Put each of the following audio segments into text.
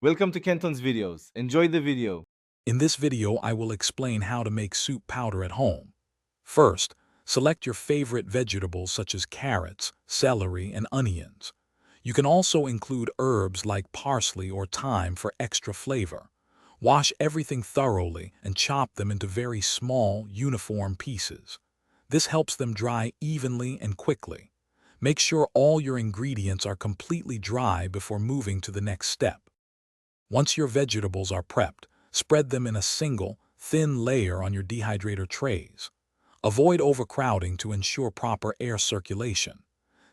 Welcome to Kenton's videos. Enjoy the video. In this video, I will explain how to make soup powder at home. First, select your favorite vegetables such as carrots, celery, and onions. You can also include herbs like parsley or thyme for extra flavor. Wash everything thoroughly and chop them into very small, uniform pieces. This helps them dry evenly and quickly. Make sure all your ingredients are completely dry before moving to the next step. Once your vegetables are prepped, spread them in a single, thin layer on your dehydrator trays. Avoid overcrowding to ensure proper air circulation.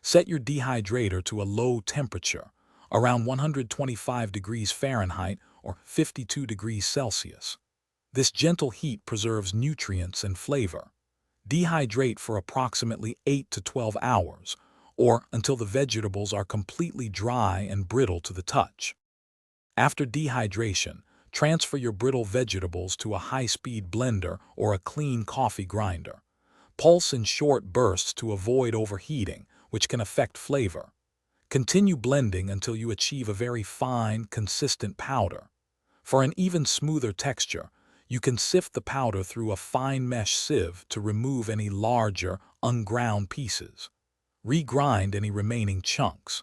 Set your dehydrator to a low temperature, around 125 degrees Fahrenheit or 52 degrees Celsius. This gentle heat preserves nutrients and flavor. Dehydrate for approximately 8 to 12 hours, or until the vegetables are completely dry and brittle to the touch. After dehydration, transfer your brittle vegetables to a high-speed blender or a clean coffee grinder. Pulse in short bursts to avoid overheating, which can affect flavor. Continue blending until you achieve a very fine, consistent powder. For an even smoother texture, you can sift the powder through a fine mesh sieve to remove any larger, unground pieces. Regrind any remaining chunks.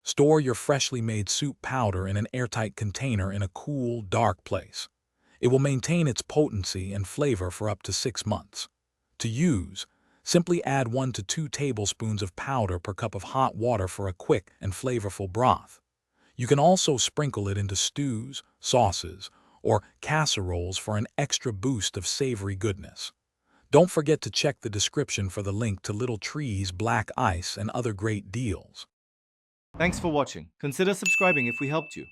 Store your freshly made soup powder in an airtight container in a cool, dark place. It will maintain its potency and flavor for up to 6 months. To use, simply add 1 to 2 tablespoons of powder per cup of hot water for a quick and flavorful broth. You can also sprinkle it into stews, sauces, or casseroles for an extra boost of savory goodness. Don't forget to check the description for the link to Little Tree's Black Ice and other great deals. Thanks for watching. Consider subscribing if we helped you.